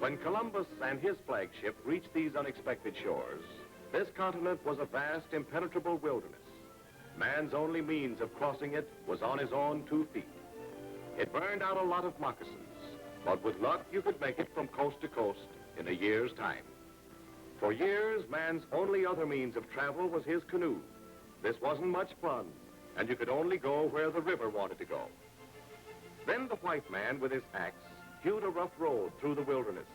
When Columbus and his flagship reached these unexpected shores, this continent was a vast, impenetrable wilderness. Man's only means of crossing it was on his own 2 feet. It burned out a lot of moccasins, but with luck you could make it from coast to coast in a year's time. For years, man's only other means of travel was his canoe. This wasn't much fun, and you could only go where the river wanted to go. Then the white man with his axe hewed a rough road through the wilderness,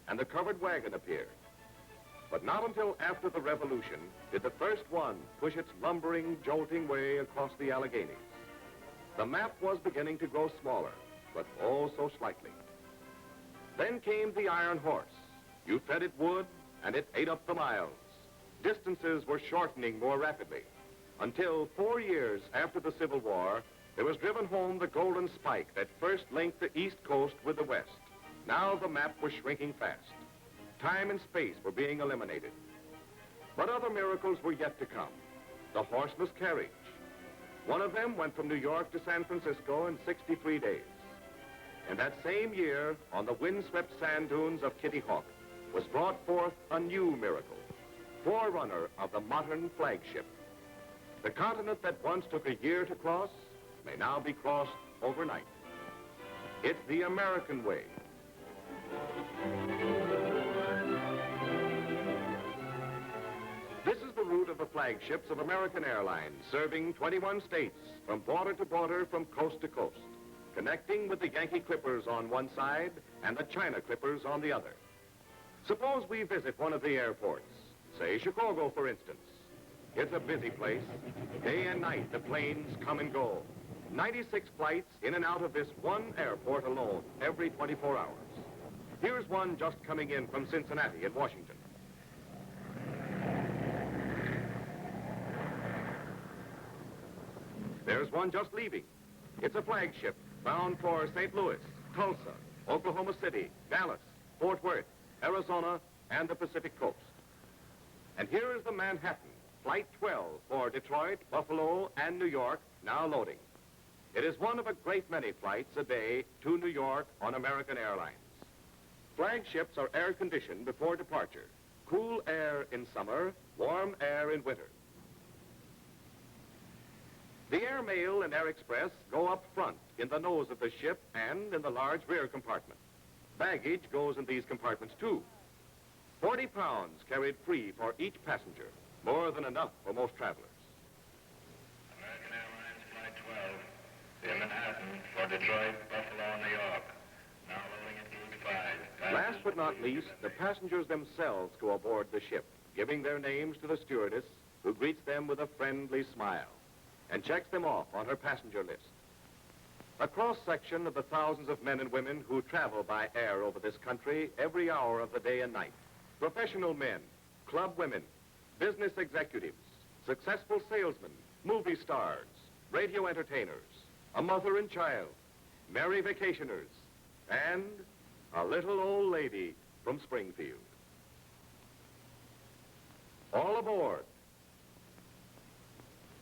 and the covered wagon appeared. But not until after the Revolution did the first one push its lumbering, jolting way across the Alleghenies. The map was beginning to grow smaller, but oh so slightly. Then came the iron horse. You fed it wood, and it ate up the miles. Distances were shortening more rapidly, until 4 years after the Civil War, there was driven home the golden spike that first linked the East Coast with the West. Now the map was shrinking fast. Time and space were being eliminated. But other miracles were yet to come. The horseless carriage. One of them went from New York to San Francisco in 63 days. And that same year, on the windswept sand dunes of Kitty Hawk, was brought forth a new miracle, forerunner of the modern flagship. The continent that once took a year to cross may now be crossed overnight. It's the American way. This is the route of the flagships of American Airlines, serving 21 states from border to border, from coast to coast, connecting with the Yankee Clippers on one side and the China Clippers on the other. Suppose we visit one of the airports, say Chicago, for instance. It's a busy place. Day and night, the planes come and go. 96 flights in and out of this one airport alone every 24 hours. Here's one just coming in from Cincinnati in Washington. There's one just leaving. It's a flagship bound for St. Louis, Tulsa, Oklahoma City, Dallas, Fort Worth, Arizona, and the Pacific Coast. And here is the Manhattan, Flight 12 for Detroit, Buffalo, and New York, now loading. It is one of a great many flights a day to New York on American Airlines. Flagships are air-conditioned before departure. Cool air in summer, warm air in winter. The Air Mail and Air Express go up front in the nose of the ship and in the large rear compartment. Baggage goes in these compartments too. 40 pounds carried free for each passenger, more than enough for most travelers. American Airlines Flight 12, via Manhattan for Detroit, Buffalo, New York. Now loading at Route 5. Last but not least, the passengers themselves go aboard the ship, giving their names to the stewardess, who greets them with a friendly smile and checks them off on her passenger list. A cross-section of the thousands of men and women who travel by air over this country every hour of the day and night. Professional men, club women, business executives, successful salesmen, movie stars, radio entertainers, a mother and child, merry vacationers, and a little old lady from Springfield. All aboard.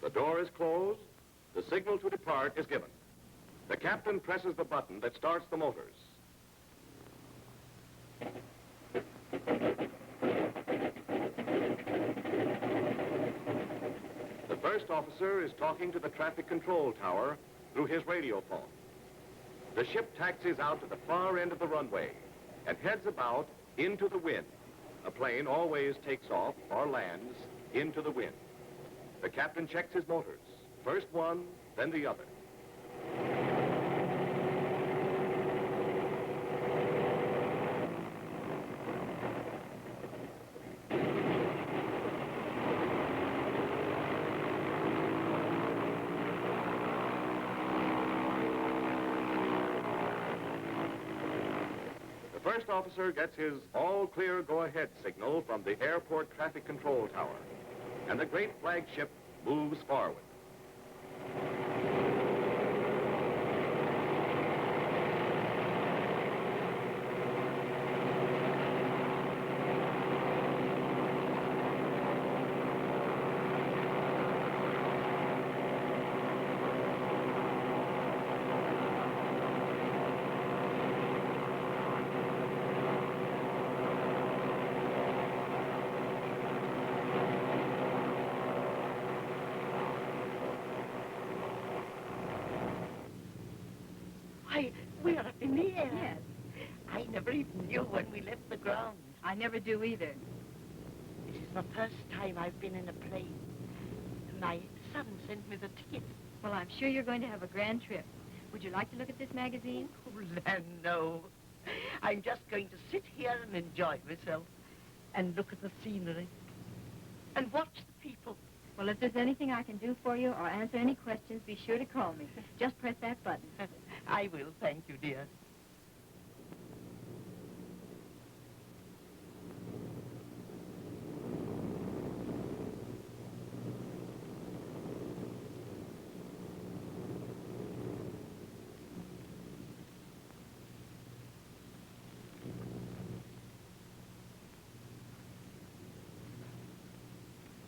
The door is closed. The signal to depart is given. The captain presses the button that starts the motors. The first officer is talking to the traffic control tower through his radio phone. The ship taxis out to the far end of the runway and heads about into the wind. A plane always takes off or lands into the wind. The captain checks his motors, first one, then the other. The first officer gets his all-clear go-ahead signal from the airport traffic control tower, and the great flagship moves forward. dear. Yes. I never even knew when we left the ground. I never do either. This is the first time I've been in a plane. My son sent me the ticket. Well, I'm sure you're going to have a grand trip. Would you like to look at this magazine? Oh, land, no. I'm just going to sit here and enjoy myself and look at the scenery and watch the people. Well, if there's anything I can do for you or answer any questions, be sure to call me. Just press that button. I will, thank you, dear.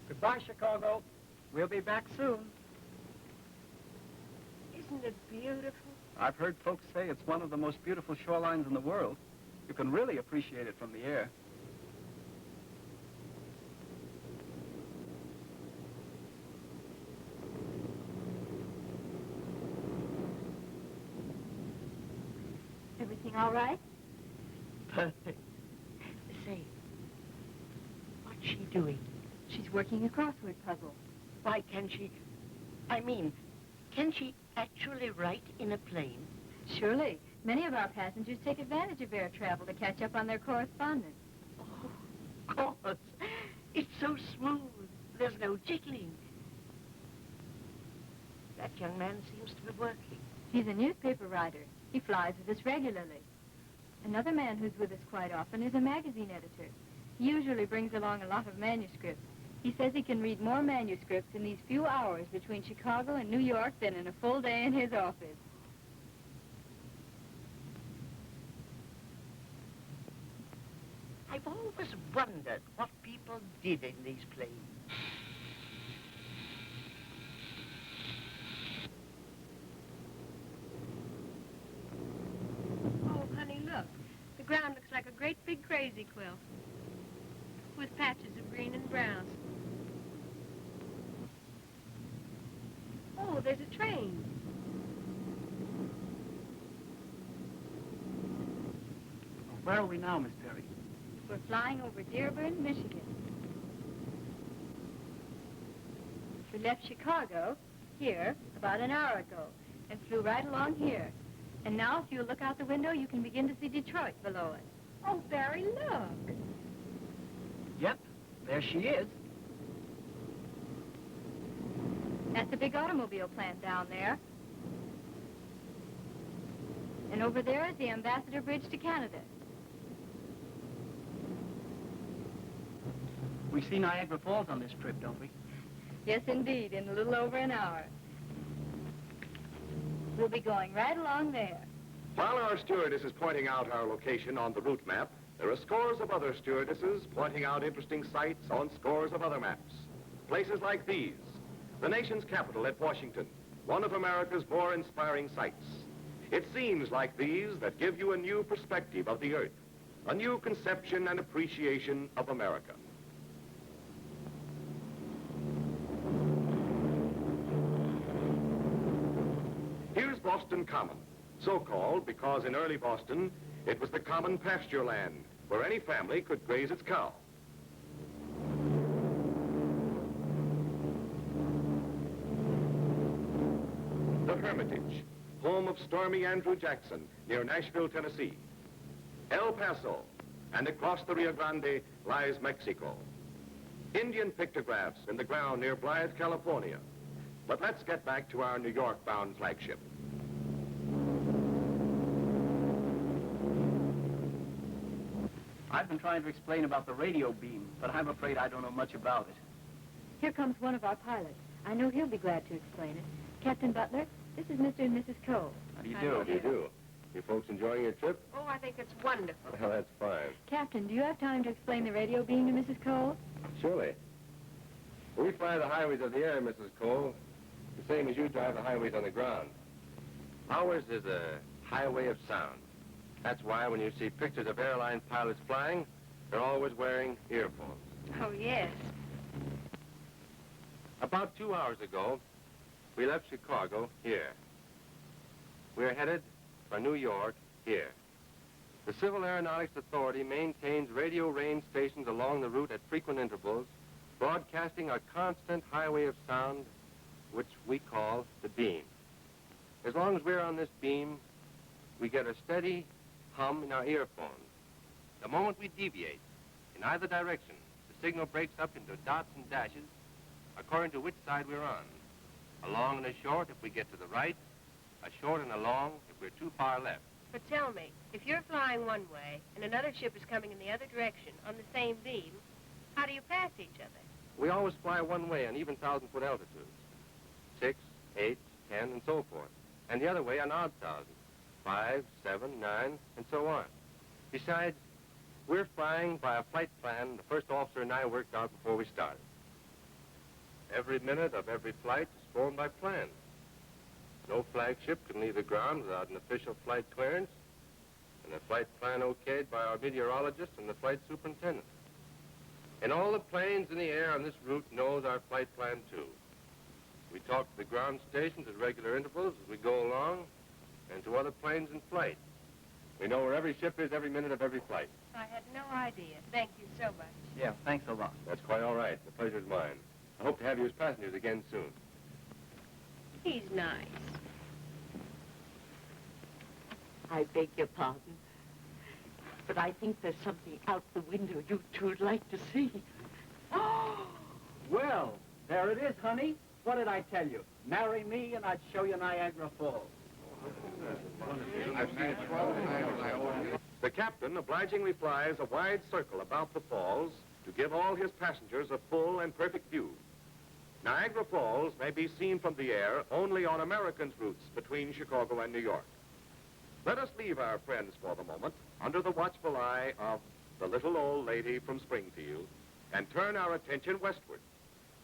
Goodbye, Chicago. We'll be back soon. Isn't it beautiful? I've heard folks say it's one of the most beautiful shorelines in the world. You can really appreciate it from the air. Everything all right? Perfect. Say, what's she doing? She's working a crossword puzzle. Why can she... can she actually write in a plane? Surely. Many of our passengers take advantage of air travel to catch up on their correspondence. Oh, of course. It's so smooth. There's no jiggling. That young man seems to be working. He's a newspaper writer. He flies with us regularly. Another man who's with us quite often is a magazine editor. He usually brings along a lot of manuscripts. He says he can read more manuscripts in these few hours between Chicago and New York than in a full day in his office. I've always wondered what people did in these planes. Oh, honey, look. The ground looks like a great big crazy quilt with patches of green and brown. Oh, there's a train. Where are we now, Miss Perry? We're flying over Dearborn, Michigan. We left Chicago here about an hour ago and flew right along here. And now, if you look out the window, you can begin to see Detroit below us. Oh, Barry, look. Yep, there she is. That's a big automobile plant down there. And over there is the Ambassador Bridge to Canada. We see Niagara Falls on this trip, don't we? Yes, indeed, in a little over an hour. We'll be going right along there. While our stewardess is pointing out our location on the route map, there are scores of other stewardesses pointing out interesting sites on scores of other maps. Places like these, the nation's capital at Washington, one of America's more inspiring sights. It seems like these that give you a new perspective of the Earth, a new conception and appreciation of America. Here's Boston Common, so called because in early Boston, it was the common pasture land where any family could graze its cow. The Hermitage, home of Stormy Andrew Jackson near Nashville, Tennessee. El Paso, and across the Rio Grande lies Mexico. Indian pictographs in the ground near Blythe, California. But let's get back to our New York-bound flagship. I've been trying to explain about the radio beam, but I'm afraid I don't know much about it. Here comes one of our pilots. I know he'll be glad to explain it. Captain Butler, this is Mr. and Mrs. Cole. How do you How do? do How do you do? You folks enjoying your trip? Oh, I think it's wonderful. Well, that's fine. Captain, do you have time to explain the radio beam to Mrs. Cole? Surely. We fly the highways of the air, Mrs. Cole, the same as you drive the highways on the ground. Ours is a highway of sound. That's why when you see pictures of airline pilots flying, they're always wearing earphones. Oh, yes. About 2 hours ago, we left Chicago here. We're headed for New York here. The Civil Aeronautics Authority maintains radio range stations along the route at frequent intervals, broadcasting a constant highway of sound, which we call the beam. As long as we're on this beam, we get a steady hum in our earphones. The moment we deviate in either direction, the signal breaks up into dots and dashes according to which side we're on. A long and a short if we get to the right, a short and a long if we're too far left. But tell me, if you're flying one way and another ship is coming in the other direction on the same beam, how do you pass each other? We always fly one way on even 1,000-foot altitudes. 6, 8, 10, and so forth. And the other way on odd thousands. 5, 7, 9, and so on. Besides, we're flying by a flight plan the first officer and I worked out before we started. Every minute of every flight is formed by plans. No flagship can leave the ground without an official flight clearance and a flight plan okayed by our meteorologist and the flight superintendent. And all the planes in the air on this route knows our flight plan, too. We talk to the ground stations at regular intervals as we go along and to other planes in flight. We know where every ship is every minute of every flight. I had no idea. Thank you so much. Yeah, thanks a lot. That's quite all right. The pleasure's mine. I hope to have you as passengers again soon. He's nice. I beg your pardon, but I think there's something out the window you two would like to see. Well, there it is, honey. What did I tell you? Marry me and I'd show you Niagara Falls. The captain obligingly flies a wide circle about the falls to give all his passengers a full and perfect view. Niagara Falls may be seen from the air only on Americans' routes between Chicago and New York. Let us leave our friends for the moment under the watchful eye of the little old lady from Springfield and turn our attention westward,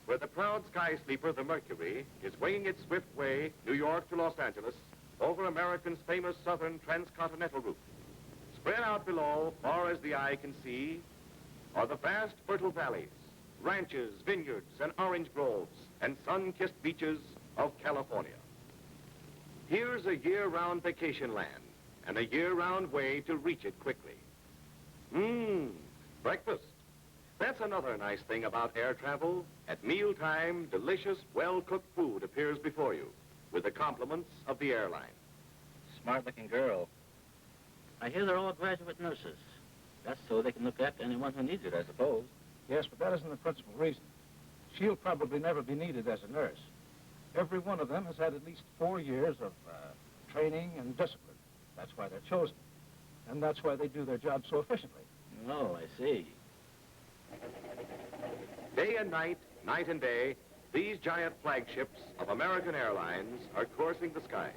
where the proud sky sleeper, the Mercury, is winging its swift way, New York to Los Angeles, over America's famous southern transcontinental route. Spread out below, far as the eye can see, are the vast fertile valleys, ranches, vineyards, and orange groves, and sun-kissed beaches of California. Here's a year-round vacation land, and a year-round way to reach it quickly. Breakfast. That's another nice thing about air travel. At mealtime, delicious, well-cooked food appears before you, with the compliments of the airline. Smart-looking girl. I hear they're all graduate nurses. That's so they can look after anyone who needs it, I suppose. Yes, but that isn't the principal reason. She'll probably never be needed as a nurse. Every one of them has had at least 4 years of training and discipline. That's why they're chosen. And that's why they do their job so efficiently. Oh, I see. Day and night, night and day, these giant flagships of American Airlines are coursing the skies.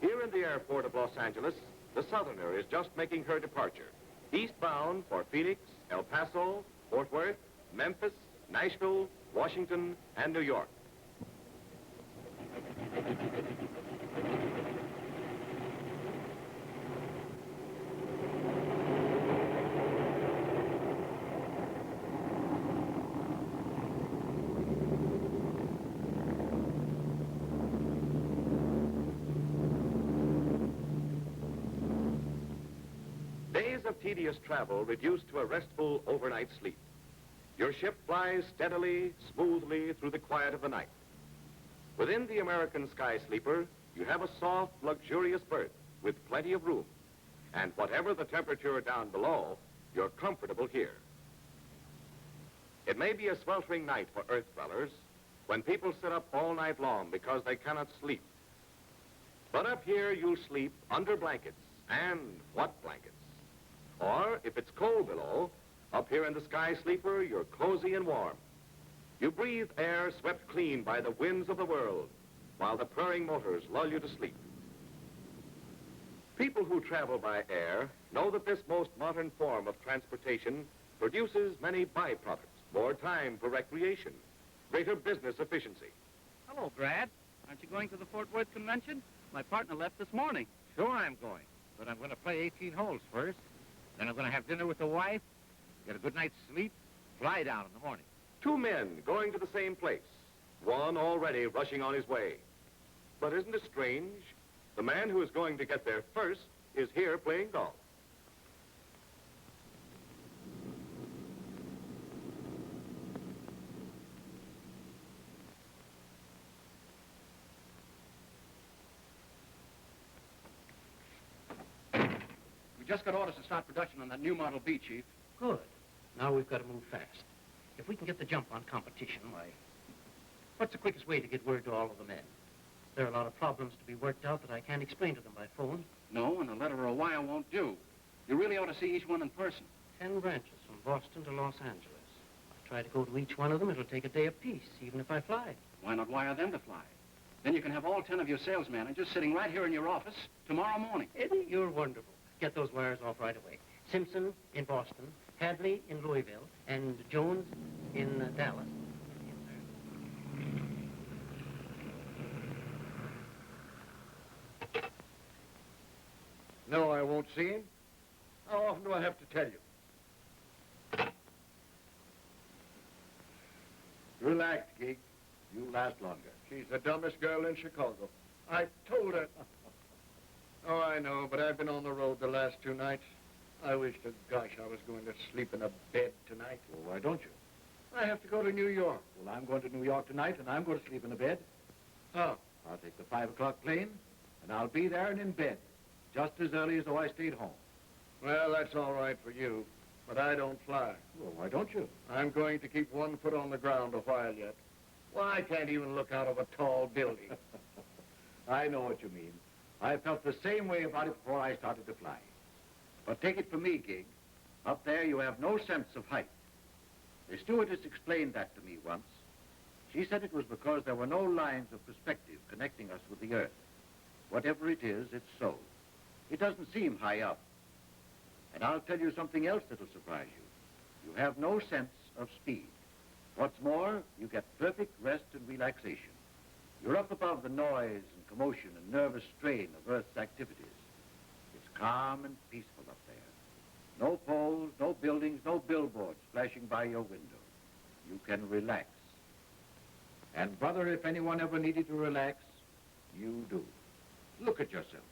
Here in the airport of Los Angeles, the Southerner is just making her departure, eastbound for Phoenix, El Paso, Fort Worth, Memphis, Nashville, Washington, and New York. Days of tedious travel reduced to a restful overnight sleep. Your ship flies steadily, smoothly through the quiet of the night. Within the American Sky Sleeper, you have a soft, luxurious berth with plenty of room. And whatever the temperature down below, you're comfortable here. It may be a sweltering night for earth dwellers when people sit up all night long because they cannot sleep. But up here, you'll sleep under blankets, and what blankets? Or, if it's cold below, up here in the Sky Sleeper, you're cozy and warm. You breathe air swept clean by the winds of the world, while the purring motors lull you to sleep. People who travel by air know that this most modern form of transportation produces many byproducts, more time for recreation, greater business efficiency. Hello, Brad. Aren't you going to the Fort Worth convention? My partner left this morning. Sure I'm going, but I'm going to play 18 holes first. Then I'm going to have dinner with the wife, get a good night's sleep, fly down in the morning. 2 men going to the same place, one already rushing on his way. But isn't it strange? The man who is going to get there first is here playing golf. We just got orders to start production on that new Model B, Chief. Good. Now we've got to move fast. If we can get the jump on competition, why, what's the quickest way to get word to all of the men? There are a lot of problems to be worked out that I can't explain to them by phone. No, and a letter or a wire won't do. You really ought to see each one in person. 10 branches from Boston to Los Angeles. I'll try to go to each one of them. It'll take a day apiece, even if I fly. Why not wire them to fly? Then you can have all 10 of your sales managers sitting right here in your office tomorrow morning. Eddie, you're wonderful. Get those wires off right away. Simpson in Boston, Hadley in Louisville, and Jones in Dallas. No, I won't see him. How often do I have to tell you? Relax, Geek. You'll last longer. She's the dumbest girl in Chicago. I told her. Oh, I know, but I've been on the road the last 2 nights. I wish to gosh I was going to sleep in a bed tonight. Well, why don't you? I have to go to New York. Well, I'm going to New York tonight, and I'm going to sleep in a bed. Oh. I'll take the 5 o'clock plane, and I'll be there and in bed, just as early as though I stayed home. Well, that's all right for you, but I don't fly. Well, why don't you? I'm going to keep 1 foot on the ground a while yet. Well, I can't even look out of a tall building. I know what you mean. I felt the same way about it before I started to fly. But take it from me, Gig. Up there, you have no sense of height. The stewardess explained that to me once. She said it was because there were no lines of perspective connecting us with the Earth. Whatever it is, it's so. It doesn't seem high up. And I'll tell you something else that'll surprise you. You have no sense of speed. What's more, you get perfect rest and relaxation. You're up above the noise and commotion and nervous strain of Earth's activities. It's calm and peaceful up there. No poles, no buildings, no billboards flashing by your window. You can relax. And, brother, if anyone ever needed to relax, you do. Look at yourself.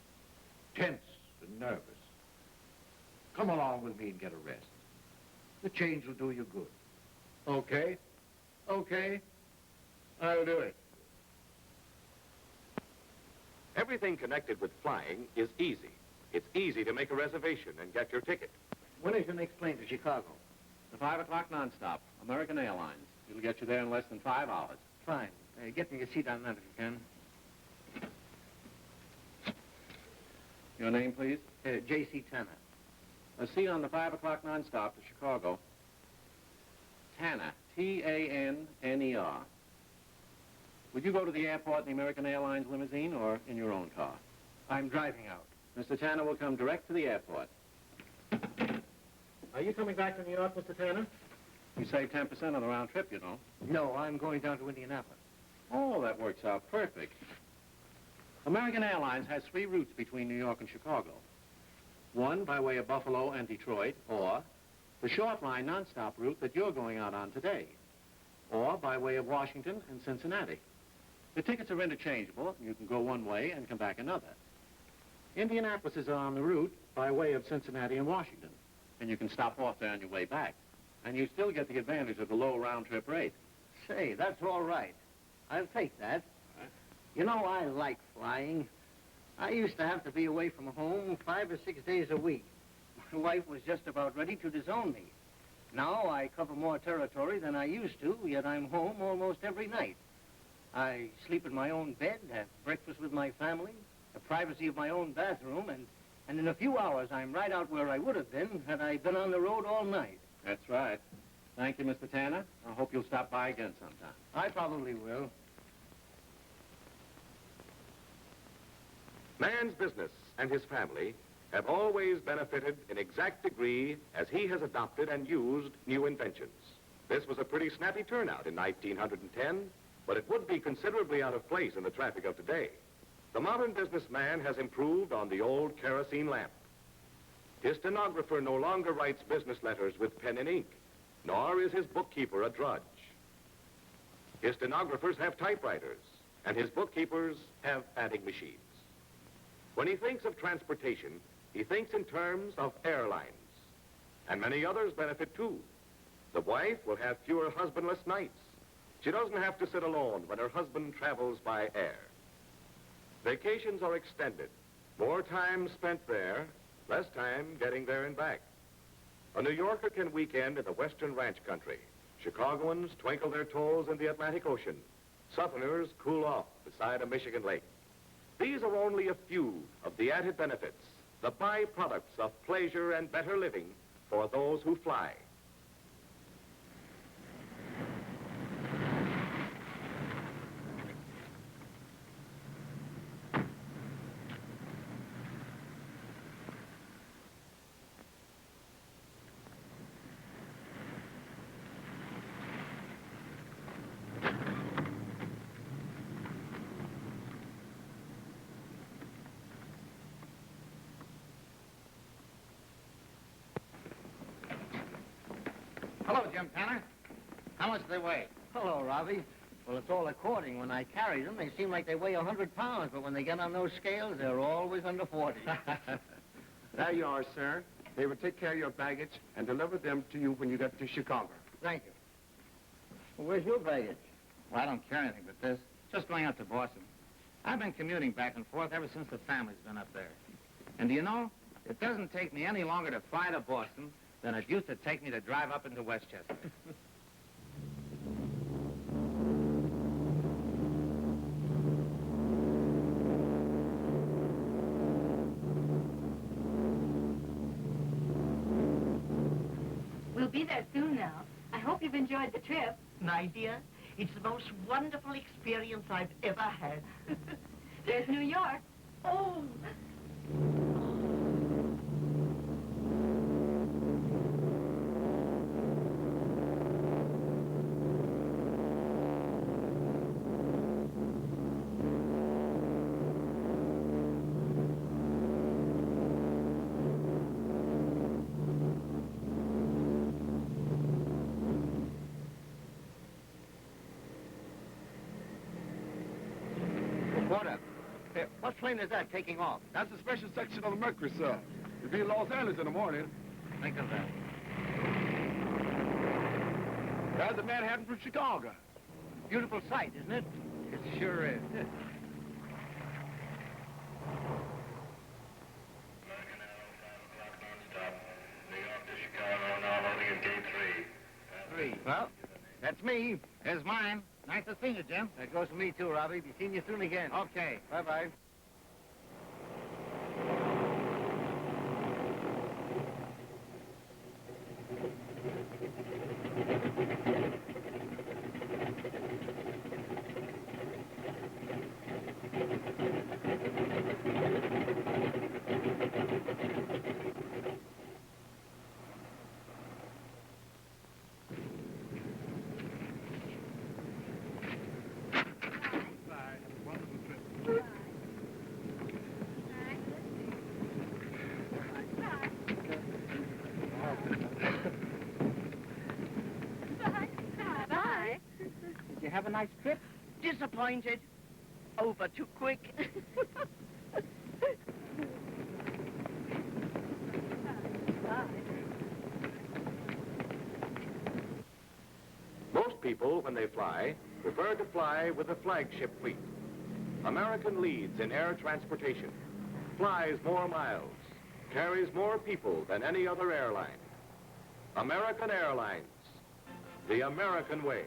Tense and nervous. Come along with me and get a rest. The change will do you good. Okay. Okay. I'll do it. Everything connected with flying is easy. It's easy to make a reservation and get your ticket. When is your next plane to Chicago? The 5 o'clock nonstop, American Airlines. It'll get you there in less than 5 hours. Fine. Get me a seat on that if you can. Your name, please? J.C. Tanner. A seat on the 5 o'clock nonstop to Chicago. Tanner, T-A-N-N-E-R. Would you go to the airport in the American Airlines limousine or in your own car? I'm driving out. Mr. Tanner will come direct to the airport. Are you coming back to New York, Mr. Tanner? You save 10% on the round trip, you know. No, I'm going down to Indianapolis. Oh, that works out perfect. American Airlines has 3 routes between New York and Chicago. One by way of Buffalo and Detroit, or the short line nonstop route that you're going out on today, or by way of Washington and Cincinnati. The tickets are interchangeable. You can go one way and come back another. Indianapolis is on the route by way of Cincinnati and Washington, and you can stop off there on your way back. And you still get the advantage of the low round-trip rate. Say, that's all right. I'll take that. Huh? You know, I like flying. I used to have to be away from home 5 or 6 days a week. My wife was just about ready to disown me. Now I cover more territory than I used to, yet I'm home almost every night. I sleep in my own bed, have breakfast with my family, the privacy of my own bathroom, and in a few hours I'm right out where I would have been had I been on the road all night. That's right. Thank you, Mr. Tanner. I hope you'll stop by again sometime. I probably will. Man's business and his family have always benefited in exact degree as he has adopted and used new inventions. This was a pretty snappy turnout in 1910, but it would be considerably out of place in the traffic of today. The modern businessman has improved on the old kerosene lamp. His stenographer no longer writes business letters with pen and ink, nor is his bookkeeper a drudge. His stenographers have typewriters, and his bookkeepers have adding machines. When he thinks of transportation, he thinks in terms of airlines. And many others benefit too. The wife will have fewer husbandless nights. She doesn't have to sit alone when her husband travels by air. Vacations are extended. More time spent there, less time getting there and back. A New Yorker can weekend in the western ranch country. Chicagoans twinkle their toes in the Atlantic Ocean. Southerners cool off beside a Michigan lake. These are only a few of the added benefits, the byproducts of pleasure and better living for those who fly. Hello, Jim Tanner. How much do they weigh? Hello, Robbie. Well, it's all according. When I carry them, they seem like they weigh 100 pounds, but when they get on those scales, they're always under 40. There you are, sir. They will take care of your baggage and deliver them to you when you get to Chicago. Thank you. Well, where's your baggage? Well, I don't carry anything but this. Just going out to Boston. I've been commuting back and forth ever since the family's been up there. And do you know, it doesn't take me any longer to fly to Boston than it used to take me to drive up into Westchester. We'll be there soon now. I hope you've enjoyed the trip. My dear, it's the most wonderful experience I've ever had. There's New York. Oh! Quarter. Here, what plane is that taking off? That's a special section of the Mercury, sir. It'll be in Los Angeles in the morning. Think of that. There's the Manhattan from Chicago. Beautiful sight, isn't it? It sure is. Well, that's me. Here's mine. Nice to see you, Jim. That goes for me, too, Robbie. Be seeing you soon again. Okay. Bye-bye. Bye. Did you have a nice trip? Disappointed. Over too quick. Most people, when they fly, prefer to fly with a flagship fleet. American leads in air transportation, flies more miles, carries more people than any other airline. American Airlines, the American way.